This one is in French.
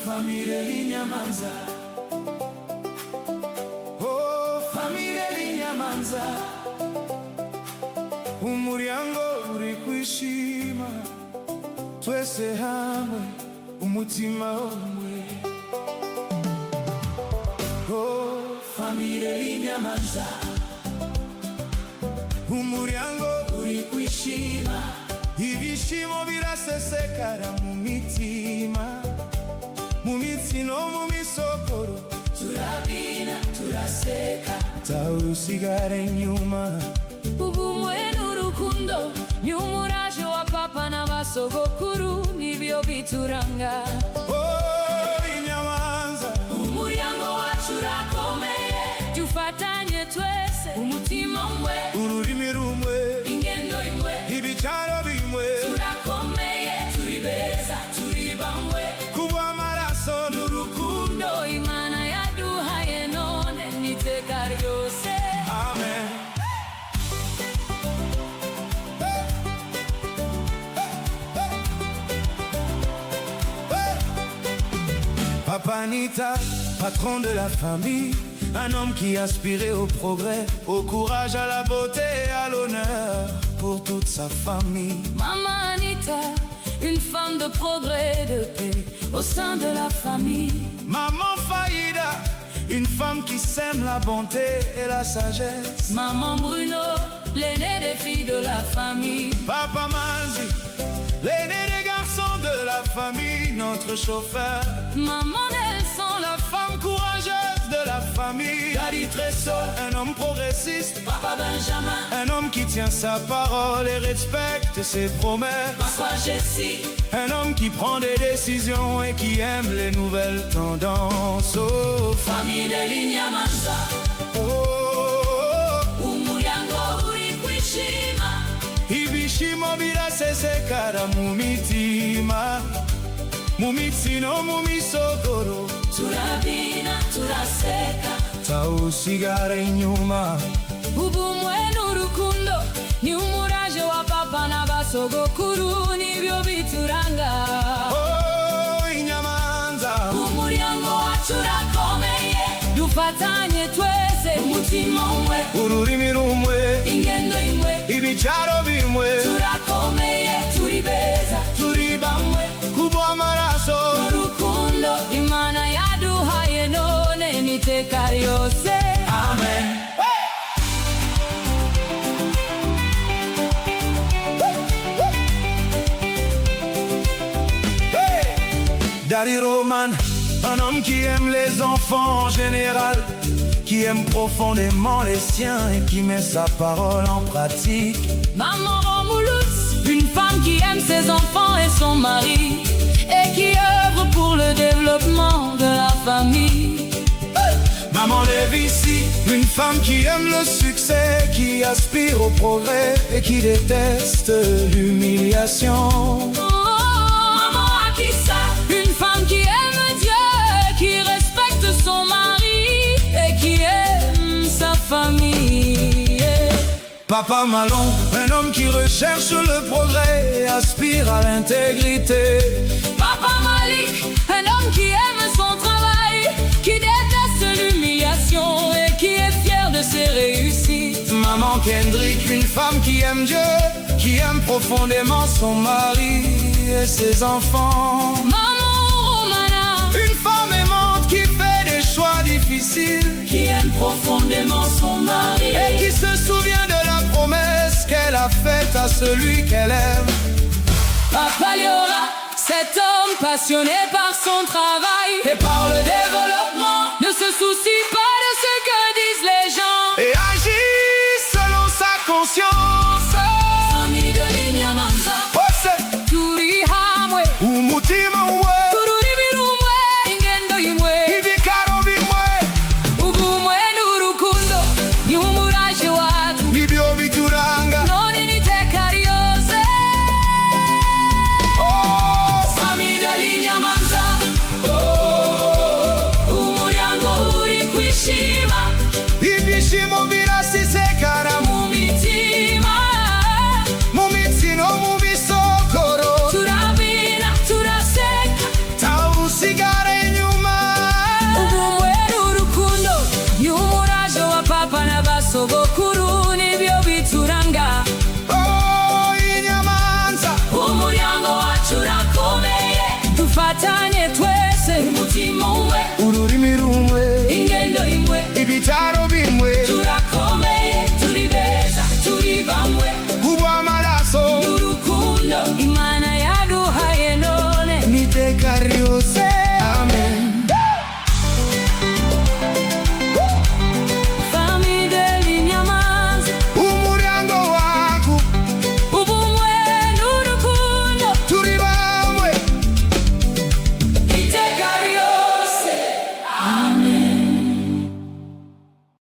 Famire Linyamanza, oh famire Linyamanza, umuryango uri kwishima, twese hamwe umutima umwe. Oh famire Linyamanza, umuryango uri kwishima, ibishimo birasesekara mu mitima, mu mitsi no mu misokoro, turabina turaseka, tawusigara inyuma. Ubumwe n'urukundo n'umurage wa papa n'abasogokuru nibyo bituranga. Oh Inyamanza, umuryango wacu urakomeye, dufatanye twese umutima umwe, ururimi rumwe, ingendo imwe, ibicaro bimwe, turakomeye turi beza turi bamwe, kubw'amaraso n'urukundo Imana yaduhaye none n'iteka ryose. amen. Papa Anita, patron de la famille, un homme qui aspirait au progrès, au courage, à la beauté et à l'honneur pour toute sa famille. Maman Anita, une femme de progrès, de paix au sein de la famille. Maman Faïda, une femme qui sème la bonté et la sagesse. Maman Bruno, l'aîné des filles de la famille. Papa Manzi, l'aîné des garçons de la famille, notre chauffeur. Maman Nelson, La femme courageuse de la famille. Daddy Tressor, un homme progressiste. Papa Benjamin, Un homme qui tient sa parole et respecte ses promesses. Papa Jessie, Un homme qui prend des décisions et qui aime les nouvelles tendances. Oh, famille de Linyamanza, oh, umuryango uri kwishima, ibishimo birasesekara mu mitima, mu mitsi no mu misokoro, turabina turaseka, tawusigara inyuma. ubumwe n'urukundo n'umurage wa papa n'abasogokuru nibyo bituranga. Oh Inyamanza, Umuryango wacu urakomeye, dufatanye twese umutima umwe, ururimi rumwe, ingendo imwe, ibicaro bimwe, turakomeye turi beza turi bamwe kubw'amaraso. urukundo Imana yaduhaye none n'iteka ryose. Amen. Daddy Roman, un homme qui aime les enfants en général, qui aime profondément les siens et qui met sa parole en pratique. Maman Romulus, une femme qui aime ses enfants et son mari, et qui œuvre pour le développement de la famille. Maman Lévici, une femme qui aime le succès, qui aspire au progrès et qui déteste l'humiliation. Maman Akissa, une femme qui aime Dieu, qui respecte son mari et qui aime sa famille. Papa Malon, un homme qui recherche le progrès et aspire à l'intégrité. Papa Malik, un homme qui aime son travail, qui déteste l'humiliation et qui est fier de ses réussites. Maman Kendrick, une femme qui aime Dieu, qui aime profondément son mari et ses enfants. Maman Romana, Une femme aimante qui fait des choix difficiles qui aime profondément son mari et qui se souvient de la promesse qu'elle a faite à celui qu'elle aime. Papa Liora, cet homme passionné par son travail et par le développement